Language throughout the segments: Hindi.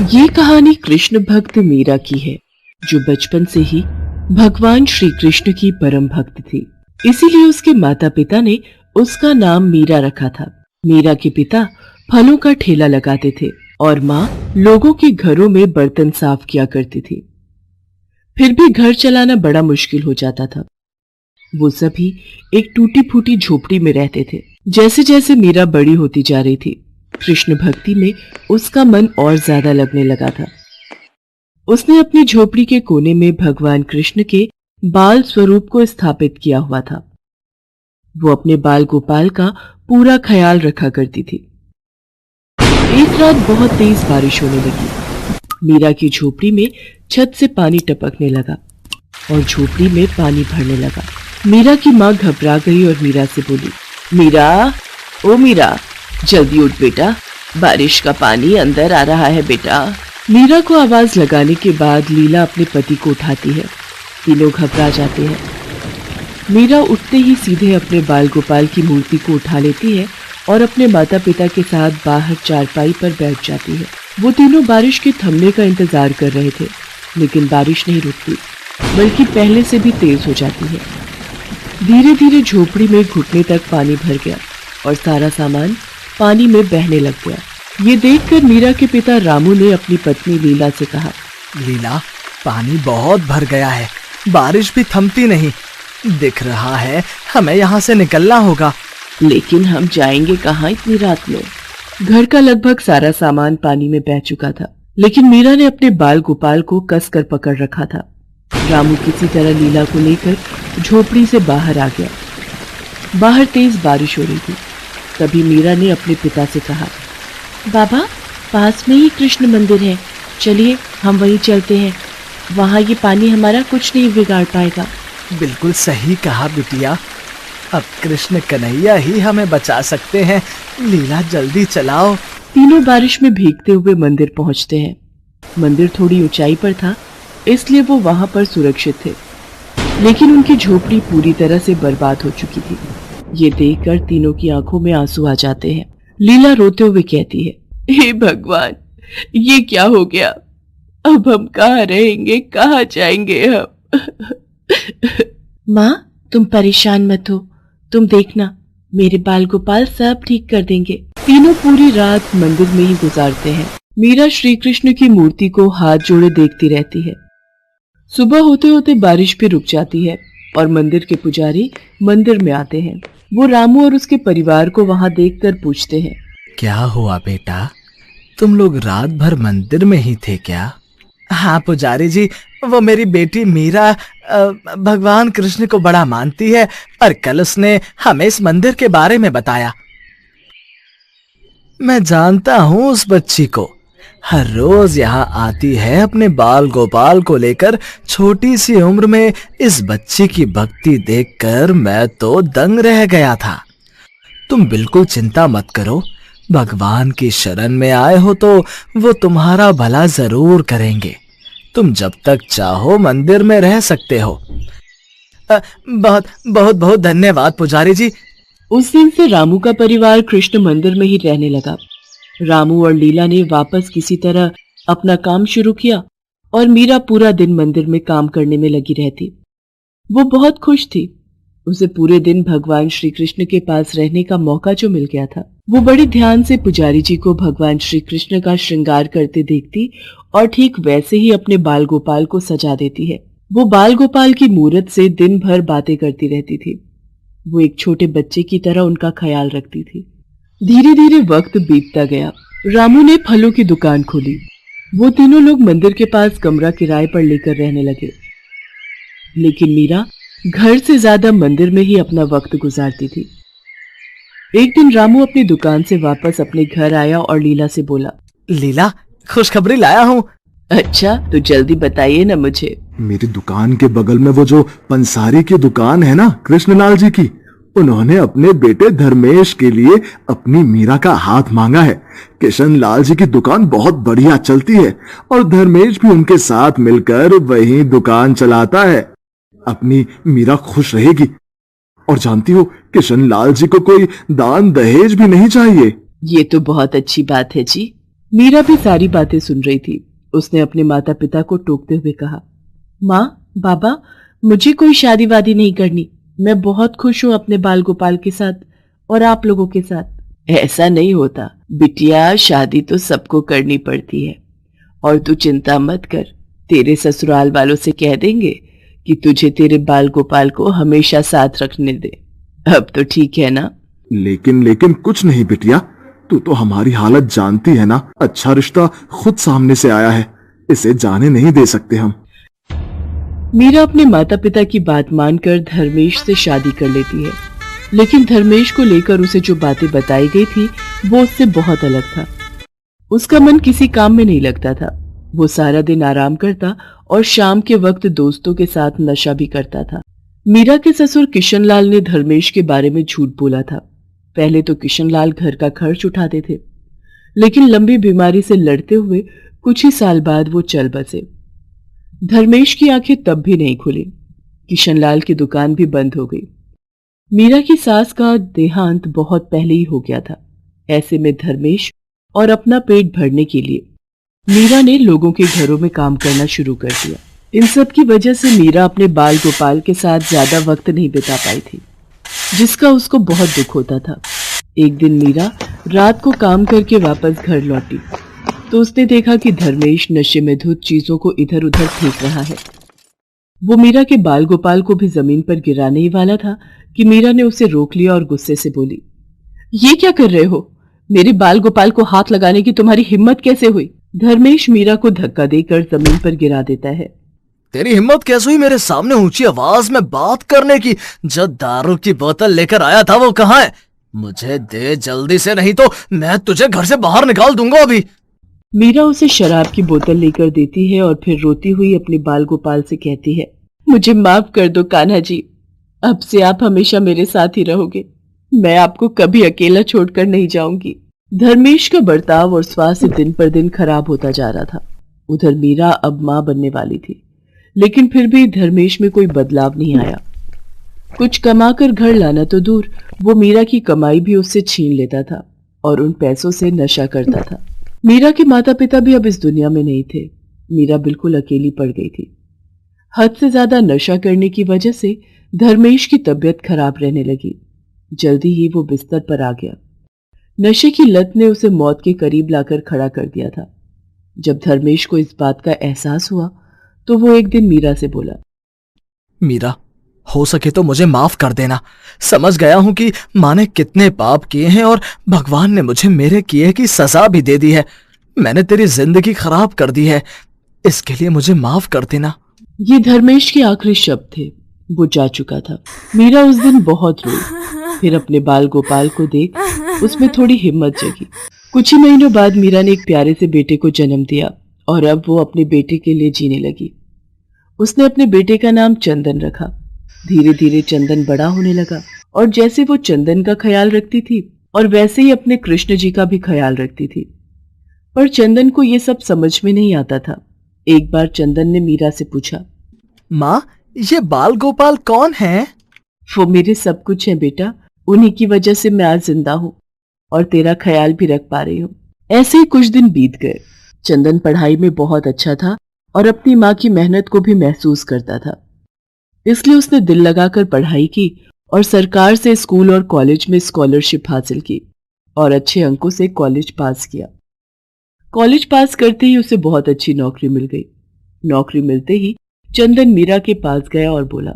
ये कहानी कृष्ण भक्त मीरा की है, जो बचपन से ही भगवान श्री कृष्ण की परम भक्त थी। इसीलिए उसके माता पिता ने उसका नाम मीरा रखा था। मीरा के पिता फलों का ठेला लगाते थे और माँ लोगों के घरों में बर्तन साफ किया करती थी। फिर भी घर चलाना बड़ा मुश्किल हो जाता था। वो सभी एक टूटी फूटी झोपड़ी में रहते थे। जैसे जैसे मीरा बड़ी होती जा रही थी, कृष्ण भक्ति में उसका मन और ज्यादा लगने लगा था। उसने अपनी झोपड़ी के कोने में भगवान कृष्ण के बाल स्वरूप को स्थापित किया हुआ था। वो अपने बाल गोपाल का पूरा ख्याल रखा करती थी। एक रात बहुत तेज बारिश होने लगी। मीरा की झोपड़ी में छत से पानी टपकने लगा और झोपड़ी में पानी भरने लगा। मीरा की माँ घबरा गई और मीरा से बोली, मीरा, ओ मीरा, जल्दी उठ बेटा, बारिश का पानी अंदर आ रहा है बेटा। मीरा को आवाज लगाने के बाद लीला अपने पति को उठाती है। तीनों घबरा जाते हैं। मीरा उठते ही सीधे अपने बाल गोपाल की मूर्ति को उठा लेती है और अपने माता पिता के साथ बाहर चारपाई पर बैठ जाती है। वो तीनों बारिश के थमने का इंतजार कर रहे थे, लेकिन बारिश नहीं रुकती, बल्कि पहले से भी तेज हो जाती है। धीरे धीरे झोपड़ी में घुटने तक पानी भर गया और सारा सामान पानी में बहने लग गया। ये देखकर मीरा के पिता रामू ने अपनी पत्नी लीला से कहा, लीला, पानी बहुत भर गया है, बारिश भी थमती नहीं। दिख रहा है हमें यहाँ से निकलना होगा। लेकिन हम जाएंगे कहाँ इतनी रात में? घर का लगभग सारा सामान पानी में बह चुका था, लेकिन मीरा ने अपने बाल गोपाल को कसकर पकड़ रखा था। रामू किसी तरह लीला को लेकर झोपड़ी से बाहर आ गया। बाहर तेज बारिश हो रही थी। तभी मीरा ने अपने पिता से कहा, बाबा, पास में ही कृष्ण मंदिर है, चलिए हम वहीं चलते हैं। वहाँ ये पानी हमारा कुछ नहीं बिगाड़ पाएगा। बिल्कुल सही कहा बिटिया, अब कृष्ण कन्हैया ही हमें बचा सकते हैं। लीला, जल्दी चलाओ। तीनों बारिश में भीगते हुए मंदिर पहुँचते हैं। मंदिर थोड़ी ऊंचाई पर था, इसलिए वो वहाँ पर सुरक्षित थे, लेकिन उनकी झोपड़ी पूरी तरह से बर्बाद हो चुकी थी। ये देखकर तीनों की आंखों में आंसू आ जाते हैं। लीला रोते हुए कहती है, हे भगवान, ये क्या हो गया? अब हम कहाँ रहेंगे, कहाँ जाएंगे हम? माँ, तुम परेशान मत हो, तुम देखना, मेरे बाल गोपाल सब ठीक कर देंगे। तीनों पूरी रात मंदिर में ही गुजारते हैं। मीरा श्री कृष्ण की मूर्ति को हाथ जोड़े देखती रहती है। सुबह होते होते बारिश भी रुक जाती है और मंदिर के पुजारी मंदिर में आते हैं। वो रामू और उसके परिवार को वहां देखकर पूछते हैं, क्या हुआ बेटा, तुम लोग रात भर मंदिर में ही थे क्या? हाँ पुजारी जी, वो मेरी बेटी मीरा भगवान कृष्ण को बड़ा मानती है और कल उसने हमें इस मंदिर के बारे में बताया। मैं जानता हूँ उस बच्ची को, हर रोज यहाँ आती है अपने बाल गोपाल को लेकर। छोटी सी उम्र में इस बच्ची की भक्ति देखकर मैं तो दंग रह गया था। तुम बिल्कुल चिंता मत करो, भगवान की शरण में आए हो तो वो तुम्हारा भला जरूर करेंगे। तुम जब तक चाहो मंदिर में रह सकते हो। बहुत बहुत बहुत धन्यवाद पुजारी जी। उस दिन से रामू का परिवार कृष्ण मंदिर में ही रहने लगा। रामू और लीला ने वापस किसी तरह अपना काम शुरू किया और मीरा पूरा दिन मंदिर में काम करने में लगी रहती। वो बहुत खुश थी। उसे पूरे दिन भगवान श्री कृष्ण के पास रहने का मौका जो मिल गया था। वो बड़ी ध्यान से पुजारी जी को भगवान श्री कृष्ण का श्रृंगार करते देखती और ठीक वैसे ही अपने बाल गोपाल को सजा देती है। वो बाल गोपाल की मूरत से दिन भर बातें करती रहती थी। वो एक छोटे बच्चे की तरह उनका ख्याल रखती थी। धीरे धीरे वक्त बीतता गया। रामू ने फलों की दुकान खोली। वो तीनों लोग मंदिर के पास कमरा किराए पर लेकर रहने लगे, लेकिन मीरा घर से ज्यादा मंदिर में ही अपना वक्त गुजारती थी। एक दिन रामू अपनी दुकान से वापस अपने घर आया और लीला से बोला, लीला, खुशखबरी लाया हूँ। अच्छा, तो जल्दी बताइए ना मुझे। मेरी दुकान के बगल में वो जो पंसारी की दुकान है ना, कृष्णलाल जी की, उन्होंने अपने बेटे धर्मेश के लिए अपनी मीरा का हाथ मांगा है। किशन लाल जी की दुकान बहुत बढ़िया चलती है और धर्मेश भी उनके साथ मिलकर वही दुकान चलाता है। अपनी मीरा खुश रहेगी। और जानती हो, किशन लाल जी को कोई दान दहेज भी नहीं चाहिए। ये तो बहुत अच्छी बात है जी। मीरा भी सारी बातें सुन रही थी। उसने अपने माता पिता को टोकते हुए कहा, माँ, बाबा, मुझे कोई शादी वादी नहीं करनी। मैं बहुत खुश हूँ अपने बाल गोपाल के साथ और आप लोगों के साथ। ऐसा नहीं होता बिटिया, शादी तो सबको करनी पड़ती है। और तू चिंता मत कर, तेरे ससुराल वालों से कह देंगे कि तुझे तेरे बाल गोपाल को हमेशा साथ रखने दे। अब तो ठीक है ना? लेकिन कुछ नहीं बिटिया, तू तो हमारी हालत जानती है ना। अच्छा रिश्ता खुद सामने से आया है, इसे जाने नहीं दे सकते हम। मीरा अपने माता पिता की बात मानकर धर्मेश से शादी कर लेती है, लेकिन धर्मेश को लेकर उसे जो बातें बताई गई थी वो उससे बहुत अलग था। उसका मन किसी काम में नहीं लगता था। वो सारा दिन आराम करता और शाम के वक्त दोस्तों के साथ नशा भी करता था। मीरा के ससुर किशनलाल ने धर्मेश के बारे में झूठ बोला था। पहले तो किशनलाल घर का खर्च उठाते थे, लेकिन लंबी बीमारी से लड़ते हुए कुछ ही साल बाद वो चल बसे। धर्मेश की आंखें तब भी नहीं खुली। किशनलाल की दुकान भी बंद हो गई। मीरा की सास का देहांत बहुत पहले ही हो गया था। ऐसे में धर्मेश और अपना पेट भरने के लिए मीरा ने लोगों के घरों में काम करना शुरू कर दिया। इन सब की वजह से मीरा अपने बाल गोपाल के साथ ज्यादा वक्त नहीं बिता पाई थी, जिसका उसको बहुत दुख होता था। एक दिन मीरा रात को काम करके वापस घर लौटी तो उसने देखा कि धर्मेश नशे में धुत चीजों को इधर उधर फेंक रहा है। वो मीरा के बाल गोपाल को भी जमीन पर गिराने ही वाला था कि मीरा ने उसे रोक लिया और गुस्से से बोली, ये क्या कर रहे हो? मेरे बाल गोपाल को हाथ लगाने की तुम्हारी हिम्मत कैसे हुई? धर्मेश मीरा को धक्का देकर जमीन पर गिरा देता है। तेरी हिम्मत कैसे हुई मेरे सामने ऊंची आवाज में बात करने की? जो दारू की बोतल लेकर आया था वो कहाँ है? मुझे दे जल्दी से, नहीं तो मैं तुझे घर से बाहर निकाल दूंगा अभी। मीरा उसे शराब की बोतल लेकर देती है और फिर रोती हुई अपने बाल गोपाल से कहती है, मुझे माफ कर दो कान्हा जी, अब से आप हमेशा मेरे साथ ही रहोगे। मैं आपको कभी अकेला छोड़कर नहीं जाऊंगी। धर्मेश का बर्ताव और स्वास्थ्य दिन पर दिन खराब होता जा रहा था। उधर मीरा अब मां बनने वाली थी, लेकिन फिर भी धर्मेश में कोई बदलाव नहीं आया। कुछ कमाकर घर लाना तो दूर, वो मीरा की कमाई भी उससे छीन लेता था और उन पैसों से नशा करता था। मीरा के माता पिता भी अब इस दुनिया में नहीं थे। मीरा बिल्कुल अकेली पड़ गई थी। हद से ज्यादा नशा करने की वजह से धर्मेश की तबीयत खराब रहने लगी। जल्दी ही वो बिस्तर पर आ गया। नशे की लत ने उसे मौत के करीब लाकर खड़ा कर दिया था। जब धर्मेश को इस बात का एहसास हुआ तो वो एक दिन मीरा से बोला, मीरा, हो सके तो मुझे माफ कर देना। समझ गया हूं कि माँ ने कितने पाप किए हैं और भगवान ने मुझे मेरे किए की सजा भी दे दी है। मैंने तेरी जिंदगी खराब कर दी है, इसके लिए मुझे माफ कर देना। ये धर्मेश के आखिरी शब्द थे। वो जा चुका था। मीरा उस दिन बहुत रोई। फिर अपने बाल गोपाल को देख उसमें थोड़ी हिम्मत जगी। कुछ ही महीनों बाद मीरा ने एक प्यारे से बेटे को जन्म दिया और अब वो अपने बेटे के लिए जीने लगी। उसने अपने बेटे का नाम चंदन रखा। धीरे धीरे चंदन बड़ा होने लगा और जैसे वो चंदन का ख्याल रखती थी और वैसे ही अपने कृष्ण जी का भी ख्याल रखती थी। पर चंदन को ये सब समझ में नहीं आता था। एक बार चंदन ने मीरा से पूछा, माँ, ये बाल गोपाल कौन है? वो मेरे सब कुछ है बेटा, उन्हीं की वजह से मैं आज जिंदा हूँ और तेरा ख्याल भी रख पा रही हूँ। ऐसे ही कुछ दिन बीत गए। चंदन पढ़ाई में बहुत अच्छा था और अपनी माँ की मेहनत को भी महसूस करता था, इसलिए उसने दिल लगाकर पढ़ाई की और सरकार से स्कूल और कॉलेज में स्कॉलरशिप हासिल की और अच्छे अंकों से कॉलेज पास किया। कॉलेज पास करते ही उसे बहुत अच्छी नौकरी मिल गई। नौकरी मिलते ही चंदन मीरा के पास गया और बोला,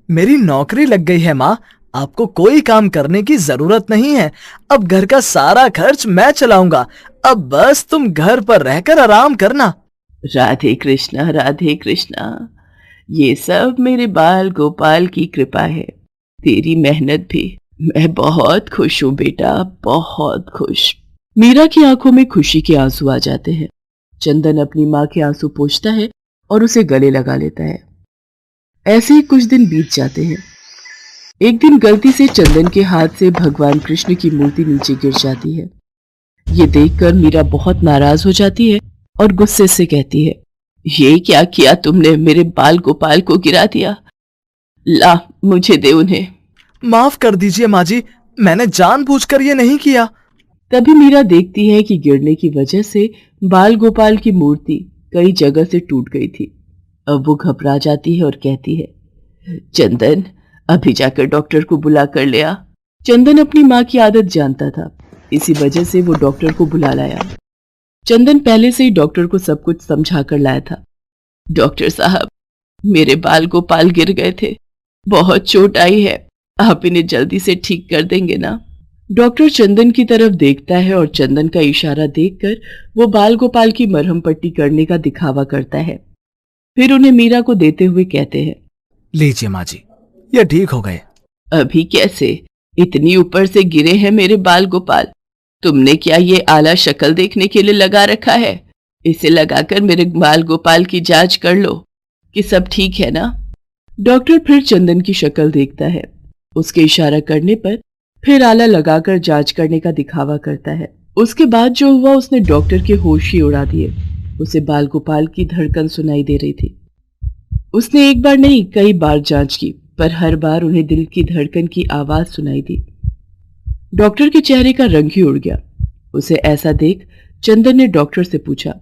मेरी नौकरी लग गई है माँ, आपको कोई काम करने की जरूरत नहीं है। अब घर का सारा खर्च मैं चलाऊंगा। अब बस तुम घर पर रहकर आराम करना। राधे कृष्णा, राधे कृष्णा। ये सब मेरे बाल गोपाल की कृपा है, तेरी मेहनत भी। मैं बहुत खुश हूँ बेटा, बहुत खुश। मीरा की आंखों में खुशी के आंसू आ जाते हैं। चंदन अपनी माँ के आंसू पोंछता है और उसे गले लगा लेता है। ऐसे ही कुछ दिन बीत जाते हैं। एक दिन गलती से चंदन के हाथ से भगवान कृष्ण की मूर्ति नीचे गिर जाती है। ये देखकर मीरा बहुत नाराज हो जाती है और गुस्से से कहती है, ये क्या किया तुमने? मेरे बाल गोपाल को गिरा दिया। ला, मुझे दे उन्हें। माफ कर दीजिए माँ जी, मैंने जानबूझकर ये नहीं किया। तभी मीरा देखती है कि गिरने की वजह से बाल गोपाल की मूर्ति कई जगह से टूट गई थी। अब वो घबरा जाती है और कहती है, चंदन, अभी जाकर डॉक्टर को बुला कर ले आ। चंदन अपनी माँ की आदत जानता था, इसी वजह से वो डॉक्टर को बुला लाया। चंदन पहले से ही डॉक्टर को सब कुछ समझा कर लाया था। डॉक्टर साहब, मेरे बाल गोपाल गिर गए थे, बहुत चोट आई है, आप इन्हें जल्दी से ठीक कर देंगे ना? डॉक्टर चंदन की तरफ देखता है और चंदन का इशारा देखकर वो बाल गोपाल की मरहम पट्टी करने का दिखावा करता है। फिर उन्हें मीरा को देते हुए कहते हैं, लीजिए माँ जी, ये ठीक हो गए। अभी कैसे? इतनी ऊपर से गिरे हैं मेरे बाल गोपाल। तुमने क्या ये आला शक्ल देखने के लिए लगा रखा है? इसे लगाकर मेरे बाल गोपाल की जांच कर लो कि सब ठीक है ना? डॉक्टर फिर चंदन की शक्ल देखता है। उसके इशारा करने पर फिर आला लगाकर जांच करने का दिखावा करता है। उसके बाद जो हुआ उसने डॉक्टर के होश ही उड़ा दिए। उसे बाल गोपाल की धड़कन सुनाई दे रही थी। उसने एक बार नहीं कई बार जांच की, पर हर बार उन्हें दिल की धड़कन की आवाज सुनाई दी। डॉक्टर के चेहरे का रंग ही उड़ गया। उसे ऐसा देख चंदन ने डॉक्टर से पूछा,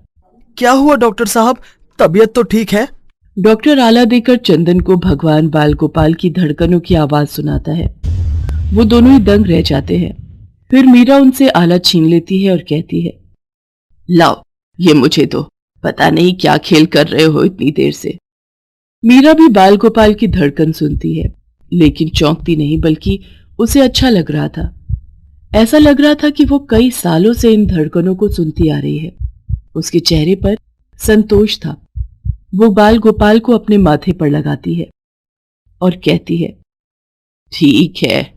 क्या हुआ डॉक्टर साहब, तबीयत तो ठीक है? डॉक्टर आला देकर चंदन को भगवान बाल गोपाल की धड़कनों की आवाज सुनाता है। वो दोनों ही दंग रह जाते हैं। फिर मीरा उनसे आला छीन लेती है और कहती है, लाओ ये मुझे दो, पता नहीं क्या खेल कर रहे हो इतनी देर से। मीरा भी बाल गोपाल की धड़कन सुनती है, लेकिन चौंकती नहीं, बल्कि उसे अच्छा लग रहा था। ऐसा लग रहा था कि वो कई सालों से इन धड़कनों को सुनती आ रही है। उसके चेहरे पर संतोष था। वो बाल गोपाल को अपने माथे पर लगाती है और कहती है, ठीक है,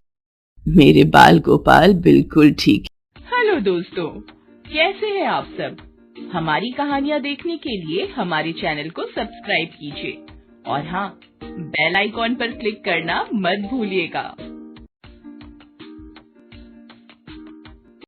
मेरे बाल गोपाल बिल्कुल ठीक है। हेलो दोस्तों, कैसे हैं आप सब? हमारी कहानियाँ देखने के लिए हमारे चैनल को सब्सक्राइब कीजिए और हाँ, बेल आइकॉन पर क्लिक करना मत भूलिएगा।